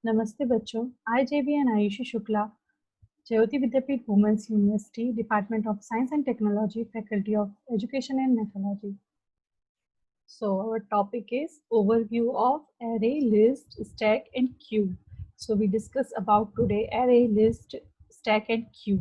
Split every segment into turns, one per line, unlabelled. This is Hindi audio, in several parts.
नमस्ते बच्चों। I J B N Ayushi Shukla, Jyoti Vidyapeeth women's university, department of science and technology, faculty of education and methodology. So our topic is overview of array, list, stack and queue. So we discuss about today array, list, stack and queue.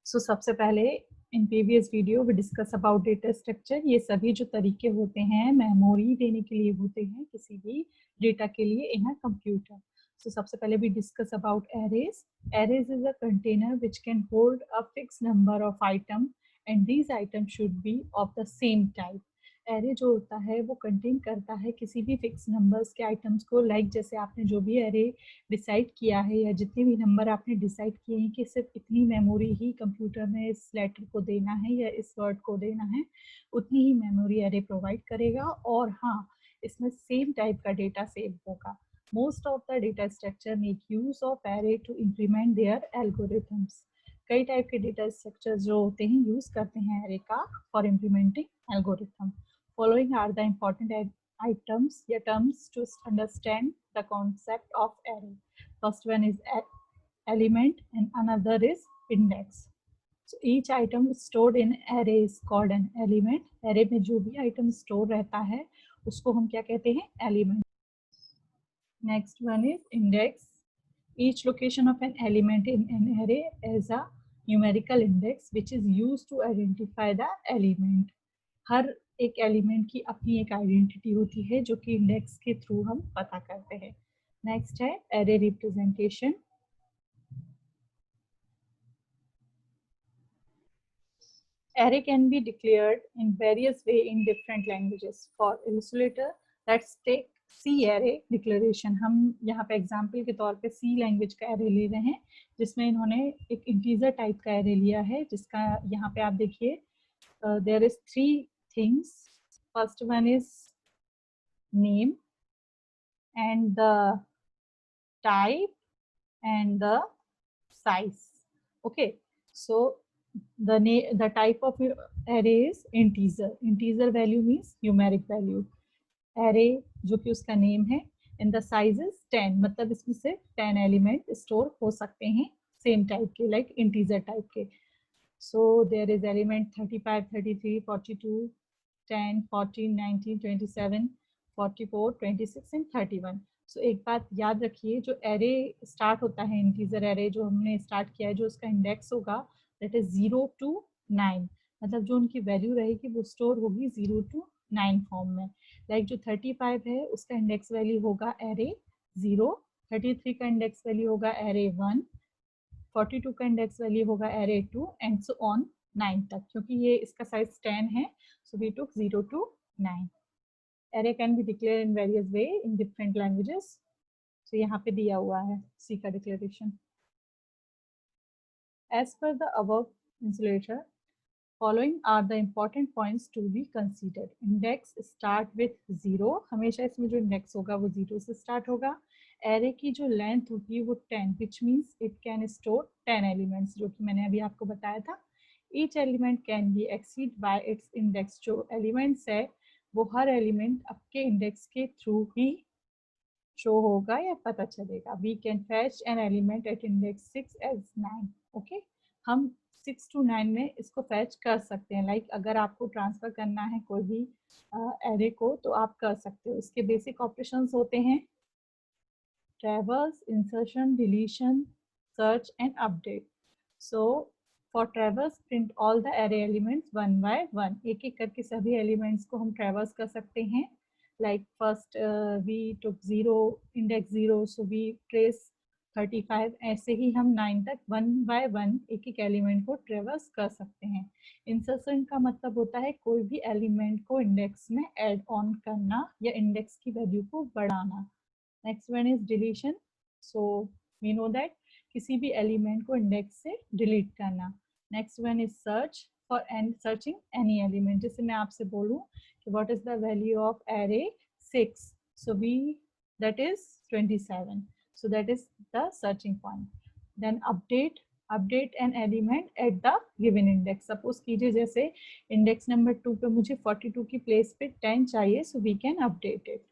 So सबसे पहले in previous video we discuss about data structure. ये सभी जो तरीके होते हैं मेमोरी देने के लिए होते हैं किसी भी डेटा के लिए in a computer. So सबसे पहले we discuss about arrays. Arrays is a container which can hold a fixed number of items and these items should be of the same type. Array जो होता है वो कंटेन करता है किसी भी फिक्स नंबर्स के आइटम्स को, लाइक जैसे आपने जो भी एरे डिसाइड किया है या जितने भी नंबर आपने डिसाइड किए हैं कि सिर्फ इतनी मेमोरी ही कंप्यूटर में इस लेटर को देना है या इस वर्ड को देना है, उतनी ही मेमोरी एरे प्रोवाइड करेगा। और हाँ, इसमें सेम टाइप का डेटा सेव होगा। Most of the data structure make use of array to implement their algorithms. कई टाइप के डेटा स्ट्रक्चर जो होते हैं यूज करते हैं एरे का for implementing algorithm. Following are the important items या terms to understand the concept of array. First one is element and another is index. So each item stored in array is called an element. Array में जो भी item store रहता है उसको हम क्या कहते हैं? Element. Next one is index. Each location of an element in an array is a numerical index which is used to identify the element. हर एक एलिमेंट की अपनी एक आइडेंटिटी होती है जो कि इंडेक्स के थ्रू हम पता करते हैं. नेक्स्ट है array representation. Array can be declared in various way in different languages. For illustrator, let's take C array declaration. हम यहाँ पे एग्जाम्पल के तौर पे C लैंग्वेज का एरे ले रहे हैं जिसमें इन्होंने एक इंटीजर टाइप का एरे लिया है जिसका यहाँ पे आप देखिए there is three things. First one is name and the type and the size. Okay, so the type of array is integer. Integer value means numeric value. Array जो कि उसका नेम है and the size is 10, मतलब इसमें से 10 एलिमेंट स्टोर हो सकते हैं सेम टाइप के, लाइक इंटीजर टाइप के. So there is element 35, 33, 42, 10, 14, 19, 27, 44, 26 and 31. So एक बात याद रखिए, जो एरे स्टार्ट होता है इंटीजर एरे जो हमने स्टार्ट किया है, जो उसका इंडेक्स होगा दैट इज 0 to 9, मतलब जो उनकी वैल्यू रहेगी वो स्टोर होगी 0 to 9 फॉर्म में. लाइक जो 35 है उसका इंडेक्स वैल्यू होगा एरे 0, 33 का इंडेक्स वैल्यू होगा एरे 1, 42 का इंडेक्स वैल्यू होगा एरे 2 एंड सो ऑन 9 तक. क्योंकि ये इसका साइज 10 है so we took 0 to 9. Array can be declared in various way in different languages. So यहाँ पे दिया हुआ है C का declaration. As per the above insulator, following are the important points to be considered. Index start with 0. हमेशा इसमें जो index होगा वो 0 से start होगा. Array की जो length होगी है वो 10, which means it can store 10 elements, जो कि मैंने अभी आपको बताया था. Each element can be exceed by its index. जो elements है वो हर एलिमेंट आपके इंडेक्स के थ्रू ही शो होगा या पता चलेगा. We can fetch an element at index 6 as 9. ओके, हम 6 to 9 में इसको फैच कर सकते हैं. लाइक अगर आपको ट्रांसफर करना है कोई भी एरे को तो आप कर सकते हो. इसके बेसिक ऑपरेशंस होते हैं traverse, insertion, deletion, search and update. So for traverse print all the array elements one by one. एक एक करके सभी एलिमेंट्स को हम ट्रैवर्स कर सकते हैं. Like first we took 0, index 0, so we trace 35. ऐसे ही हम 9 तक वन बाय वन एक एक एलिमेंट को ट्रैवर्स कर सकते हैं. इंसर्शन का मतलब होता है कोई भी एलिमेंट को इंडेक्स में ऐड ऑन करना या इंडेक्स की वैल्यू को बढ़ाना. Next one is deletion. So we know that किसी भी एलिमेंट को इंडेक्स से डिलीट करना. Next one is search for searching any element. जैसे मैं आपसे बोलूं कि what is the value of array 6, so we that is 27, so that is the searching point. Then update an element at the given index. Suppose कीजिए जैसे इंडेक्स नंबर 2 पे मुझे 42 की प्लेस पे 10 चाहिए, so we can update it.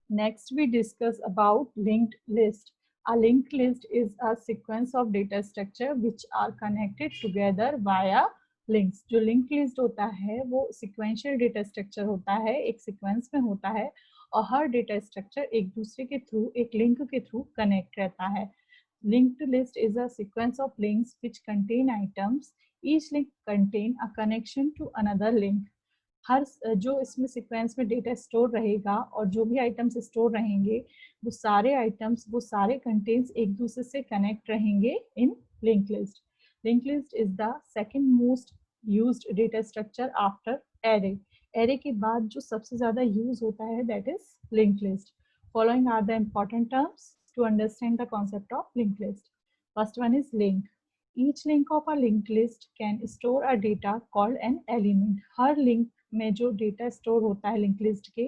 Next, we discuss about linked list. A linked list is a sequence of data structure which are connected together via links. जो linked list होता है वो sequential data structure होता है, एक sequence में होता है और हर data structure एक दूसरे के through एक link के through connect रहता है. Linked list is a sequence of links which contain items. Each link contain a connection to another link. हर जो इसमें सीक्वेंस में डेटा स्टोर रहेगा और जो भी आइटम्स स्टोर रहेंगे वो सारे आइटम्स वो सारे कंटेंट्स एक दूसरे से कनेक्ट रहेंगे in link list. Link list is the second most used data structure after array. Array के बाद जो सबसे ज्यादा यूज होता है that is link list. Following are the important terms to understand the concept of link list. First one is link. Each link of a linked list can store a data called an element. Her link में जो डेटा स्टोर होता है लिंक लिस्ट के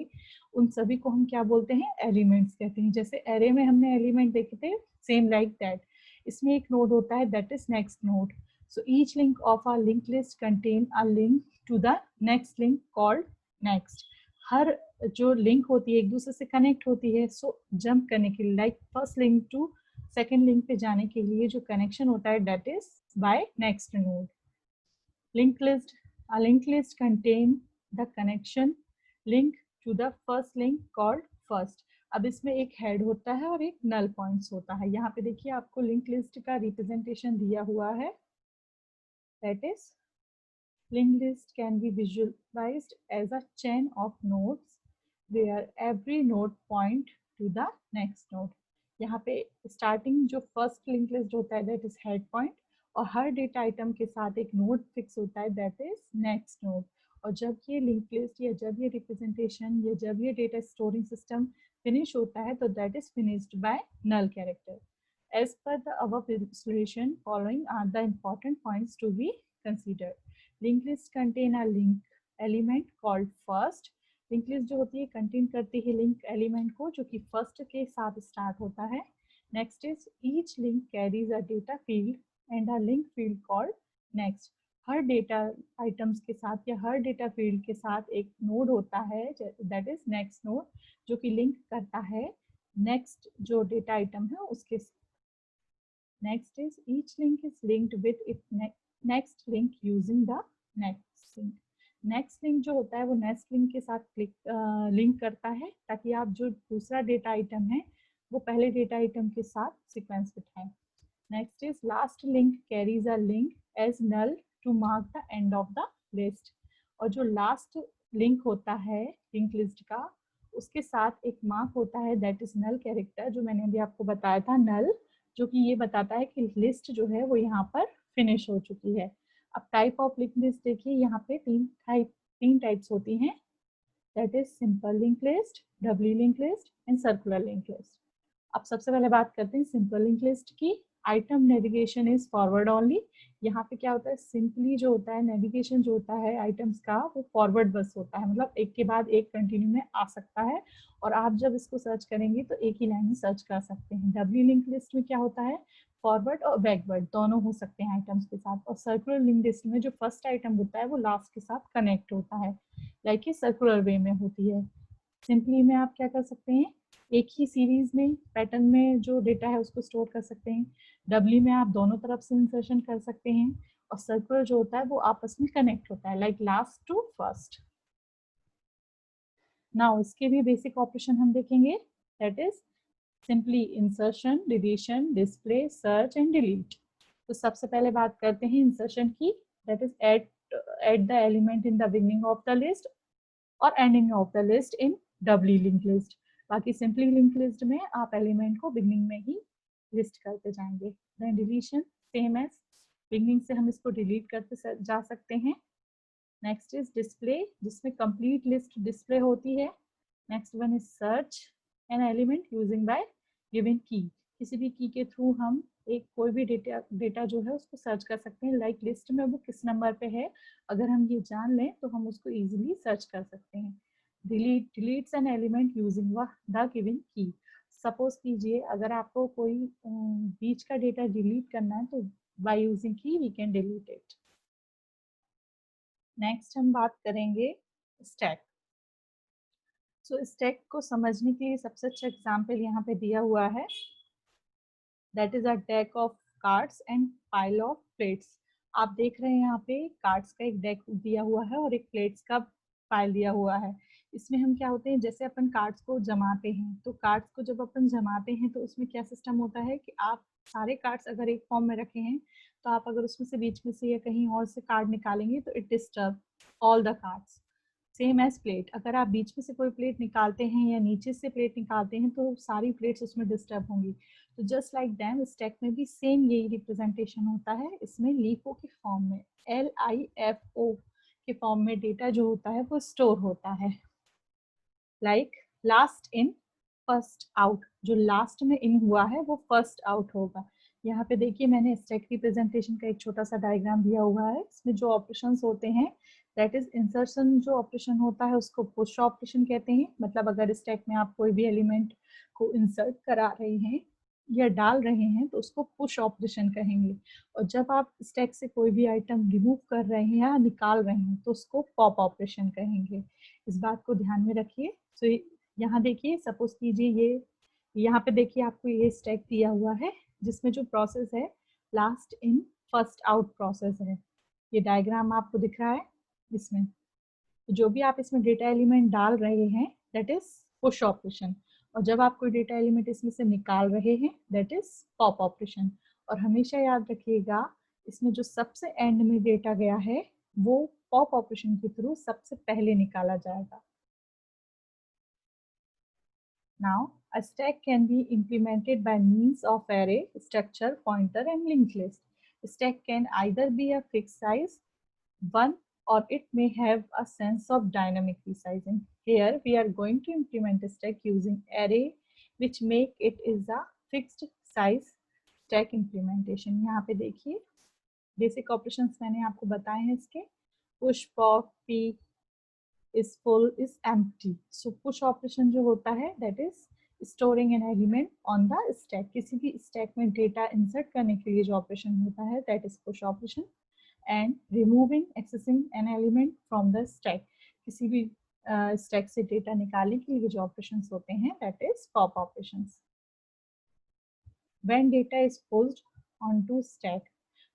उन सभी को हम क्या बोलते हैं, एलिमेंट्स कहते हैं. जैसे एरे में हमने एलिमेंट देखे थे, सेम लाइक दैट इसमें एक नोड होता है that is next node. So each link of a link list contain a link to the next link called next. हर जो लिंक होती है एक दूसरे से कनेक्ट होती है. सो जंप करने के लिए like first link to second link पे जाने के लिए जो कनेक्शन होता है that is by next node. Link list. A linked list contain the connection link to the first link called first. अब इसमें एक हेड होता है और एक नल पॉइंट्स होता है. यहाँ पे देखिए आपको लिंक लिस्ट का रिप्रेजेंटेशन दिया हुआ है that is linked list can be visualized as a chain of nodes where every node point to the next node. यहाँ पे स्टार्टिंग जो फर्स्ट लिंक लिस्ट होता है दैट इज हेड पॉइंट और हर डेटा आइटम के साथ एक नोड फिक्स होता है दैट इज नेक्स्ट नोड. और जब ये लिंक लिस्ट या जब ये रिप्रेजेंटेशन या जब ये डेटा स्टोरिंग सिस्टम फिनिश होता है तो that is finished by null character. As per the above illustration, following are the important points to be considered. Linked list contain a link element called first. Link list जो होती है कंटेन करती है लिंक एलिमेंट को जो कि फर्स्ट के साथ स्टार्ट होता है. Next is each link carries a data field and a link field called next. Her data items के साथ या हर डेटा फील्ड के साथ एक नोड होता है दैट इज नेक्स्ट नोड जो कि लिंक करता है नेक्स्ट जो डेटा आइटम है उसके. Next is each link is linked with its next link using the next link. Next link जो होता है वो नेक्स्ट लिंक के साथ लिंक करता है ताकि आप जो दूसरा डेटा आइटम है वो पहले डेटा आइटम के साथ सीक्वेंस बिठाएं. Next is last link carries a link as null to mark the end of the list. और जो लास्ट लिंक होता है लिंक लिस्ट का उसके साथ एक मार्क होता है दैट इज नल कैरेक्टर जो मैंने अभी आपको बताया था नल जो कि ये बताता है कि लिस्ट जो है वो यहाँ पर फिनिश हो चुकी है. अब टाइप ऑफ लिंक लिस्ट देखिए यहाँ पे तीन टाइप्स होती हैं that is simple link list, doubly link list and circular link list. अब सबसे पहले बात करते हैं सिंपल लिंक लिस्ट की. Item navigation is forward only. यहाँ पे क्या होता है सिंपली जो होता है नेविगेशन जो होता है आइटम्स का वो फॉरवर्ड बस होता है मतलब एक के बाद एक कंटिन्यू में आ सकता है और आप जब इसको सर्च करेंगे तो एक ही लाइन में सर्च कर सकते हैं. डबली लिंक लिस्ट में क्या होता है फॉरवर्ड और बैकवर्ड दोनों हो सकते हैं आइटम्स के साथ. और सर्कुलर लिंक लिस्ट में जो फर्स्ट आइटम होता है वो लास्ट के साथ कनेक्ट होता है लाइक ये सर्कुलर वे में होती है. सिंपली में आप क्या कर सकते हैं एक ही सीरीज में पैटर्न में जो डेटा है उसको स्टोर कर सकते हैं. डबली में आप दोनों तरफ से इंसर्शन कर सकते हैं और सर्कुलर जो होता है वो आपस में कनेक्ट होता है like last to first. Now इसके भी बेसिक ऑपरेशन हम देखेंगे that is simply insertion, deletion, display, search and delete. तो सबसे पहले बात करते हैं इंसर्शन की that is add the element in the beginning of the list और ending of the list in doubly link list. बाकी सिंपली लिंक लिस्ट में आप एलिमेंट को बिगिनिंग में ही लिस्ट करते जाएंगे. Then deletion same as beginning से हम इसको डिलीट करते जा सकते हैं. नेक्स्ट इज डिस्प्ले जिसमें कंप्लीट लिस्ट डिस्प्ले होती है. Next one is search an element using by given key. किसी भी की के थ्रू हम एक कोई भी डेटा जो है उसको सर्च कर सकते हैं लाइक लिस्ट में वो किस नंबर पे है अगर हम ये जान लें तो हम उसको इजीली सर्च कर सकते हैं. Deletes N element using the given की. सपोज कीजिए अगर आपको कोई बीच का डेटा डिलीट करना है तो by using key we can delete it. Next हम बात करेंगे स्टैक. सो स्टैक को समझने के लिए सबसे अच्छा एग्जाम्पल यहाँ पे दिया हुआ है, that is a deck of cards and pile of plates. आप देख रहे हैं यहाँ पे कार्ड्स का एक डेक दिया हुआ है और एक प्लेट्स का पाइल दिया हुआ है। इसमें हम क्या होते हैं, जैसे अपन कार्ड्स को जमाते हैं, तो कार्ड्स को जब अपन जमाते हैं तो उसमें क्या सिस्टम होता है कि आप सारे कार्ड्स अगर एक फॉर्म में रखे हैं, तो आप अगर उसमें से बीच में से या कहीं और से कार्ड निकालेंगे तो it disturb all the cards. Same as plate, अगर आप बीच में से कोई प्लेट निकालते हैं या नीचे से प्लेट निकालते हैं तो सारी प्लेट्स उसमें डिस्टर्ब होंगी। तो जस्ट लाइक दैम स्टैक में भी सेम यही रिप्रेजेंटेशन होता है, इसमें लीफो के फॉर्म में, LIFO के फॉर्म में डेटा जो होता है वो स्टोर होता है। Like last in first out, जो लास्ट में इन हुआ है वो फर्स्ट आउट होगा। यहाँ पे देखिए मैंने स्टैक रिप्रेजेंटेशन का एक छोटा सा डायग्राम दिया हुआ है। इसमें जो ऑपरेशंस होते हैं, दैट इज इंसर्शन जो ऑपरेशन होता है उसको पुश ऑपरेशन कहते हैं। मतलब अगर स्टैक में आप कोई भी एलिमेंट को इंसर्ट करा रहे हैं या डाल रहे हैं तो उसको पुश ऑपरेशन कहेंगे। और जब आप स्टैक से कोई भी आइटम रिमूव कर रहे हैं या निकाल रहे हैं तो उसको पॉप ऑपरेशन कहेंगे। इस बात को ध्यान में रखिए। तो यहाँ देखिए, सपोज कीजिए ये यहाँ पे देखिए आपको ये स्टैक दिया हुआ है जिसमें जो प्रोसेस है last in first out process है। ये डायग्राम आपको दिख रहा है इसमें। तो जो भी आप इसमें डेटा एलिमेंट डाल रहे हैं दैट इज पुश ऑपरेशन, और जब आप कोई डेटा एलिमेंट इसमें से निकाल रहे हैं दैट इज पॉप ऑपरेशन। और हमेशा याद रखिएगा, इसमें जो सबसे एंड में डेटा गया है वो पॉप ऑपरेशन के थ्रू सबसे पहले निकाला जाएगा। Now, a stack can be implemented by means of array, structure, pointer, and linked list. A stack can either be a fixed size, one, or it may have a sense of dynamic resizing. Here, we are going to implement a stack using array, which make it is a fixed size stack implementation. यहाँ पे देखिए बेसिक ऑपरेशंस मैंने आपको बताए हैं इसके, push, pop, P, is full, is empty. So push operation जो होता है that is storing an element on the stack. किसी भी stack में data insert करने के लिए जो operation होता है that is push operation, and removing accessing an element from the stack. किसी भी stack से data निकालने के लिए जो operations होते हैं that is pop operations. When data is pushed onto stack,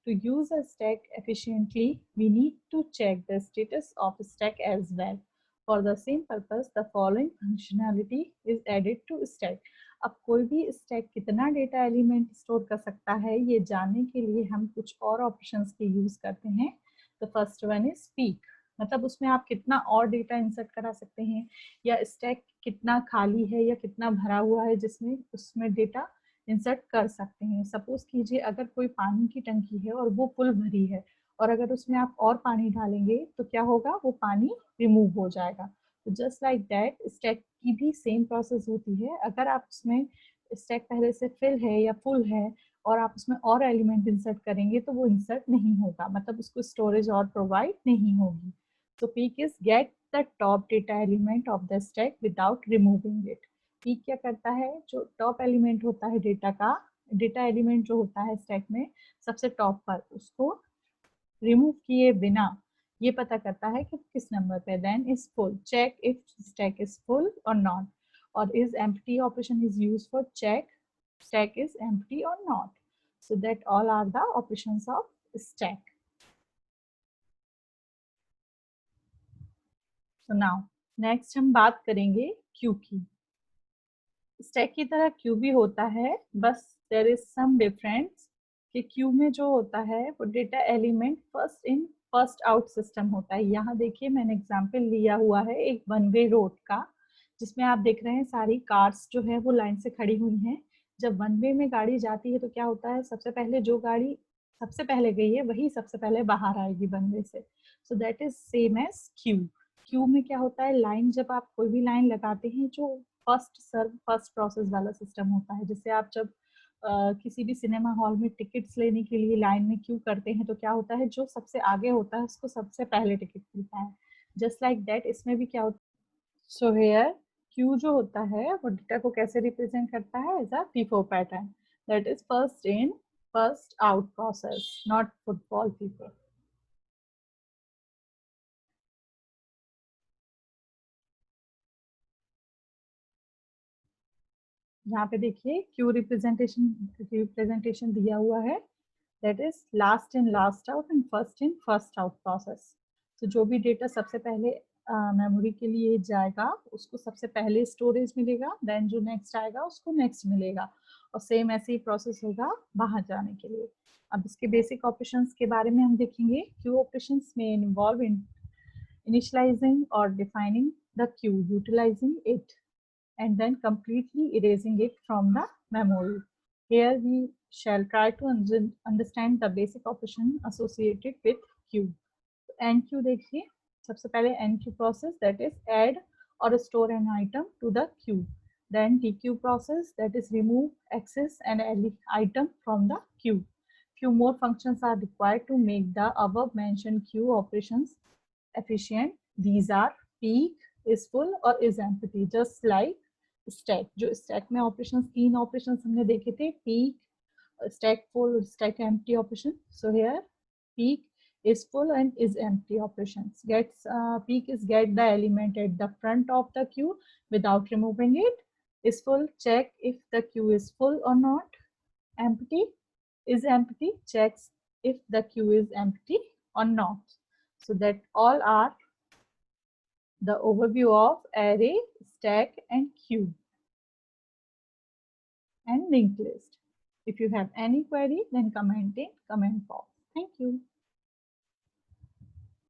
to use a stack efficiently, we need to check the status of stack as well. For the same purpose, the following functionality is added to stack. अब कोई भी stack कितना data element store कर सकता है ये जानने के लिए हम कुछ और operations के use करते हैं। The first one is peek, मतलब उसमें आप कितना और डेटा इंसर्ट करा सकते हैं, या स्टैक कितना खाली है या कितना भरा हुआ है जिसमें उसमें डेटा इंसर्ट कर सकते हैं। सपोज कीजिए अगर कोई पानी की टंकी है और वो फुल भरी है और अगर उसमें आप और पानी डालेंगे तो क्या होगा, वो पानी रिमूव हो जाएगा। तो जस्ट लाइक दैट स्टैक की भी सेम प्रोसेस होती है। अगर आप उसमें स्टैक पहले से फिल है या फुल है और आप उसमें और एलिमेंट इंसर्ट करेंगे तो वो इंसर्ट नहीं होगा, मतलब उसको स्टोरेज और प्रोवाइड नहीं होगी। So peek is get the top data element of the stack without removing it. Peak क्या करता है, जो टॉप एलिमेंट होता है डेटा का, डेटा एलिमेंट जो होता है स्टैक में सबसे टॉप पर, उसको रिमूव किए बिना ये पता करता है कि किस नंबर पे। Then is full, check if stack is full or not, or is empty operation is used for check stack is empty or not. So that all are the operations of stack. So now next हम बात करेंगे क्यू की। स्टैक की तरह क्यू भी होता है, बस देयर इज सम डिफरेंस कि क्यू में जो होता है वो data element first in first out system होता है। यहाँ देखिए मैंने एग्जांपल लिया हुआ है एक वन वे रोड का, जिसमें आप देख रहे हैं सारी कार्स जो है वो लाइन से खड़ी हुई हैं। जब वन वे में गाड़ी जाती है तो क्या होता है, सबसे पहले जो गाड़ी सबसे पहले गई है वही सबसे पहले बाहर आएगी वन वे से। So that is same as queue. Queue में क्या होता है, लाइन जब आप कोई भी लाइन लगाते हैं जो फर्स्ट सर्व फर्स्ट प्रोसेस वाला सिस्टम होता है। जैसे आप जब किसी भी सिनेमा हॉल में टिकट्स लेने के लिए लाइन में क्यू करते हैं तो क्या होता है, जो सबसे आगे होता है उसको सबसे पहले टिकट मिलता है। जस्ट लाइक दैट इसमें भी क्या होता है। सो हेयर क्यू जो होता है वो डेटा को कैसे रिप्रेजेंट करता है, as a FIFO pattern, that is first in first out process, not football FIFO. यहाँ पे देखिए क्यू रिप्रेजेंटेशन दिया हुआ है, that is last in last out and first in first out process. तो जो भी डेटा सबसे पहले मेमोरी के लिए जाएगा उसको सबसे पहले स्टोरेज मिलेगा, देन जो नेक्स्ट आएगा उसको नेक्स्ट मिलेगा, और सेम ऐसे ही प्रोसेस होगा बाहर जाने के लिए। अब इसके बेसिक ऑपरेशंस के बारे में हम देखेंगे। क्यू ऑपरेशंस में involve in initializing or defining the queue, utilizing it, and then completely erasing it from the memory. Here we shall try to understand the basic operation associated with queue. NQ देखिए, सबसे पहले NQ process, that is add or store an item to the queue. Then TQ process, that is remove, access an item from the queue. Few more functions are required to make the above mentioned queue operations efficient. These are peak, is full or is empty, just like stack. जो stack में operations, तीन operations हमने देखे थे, peak, stack full, stack empty operation. So here peak is full and is empty operations. Gets peak is get the element at the front of the queue without removing it. Is full, check if the queue is full or not. Empty is empty, checks if the queue is empty or not. So that all are the overview of array, stack, and queue and linked list. If you have any query, then comment in comment box. Thank you.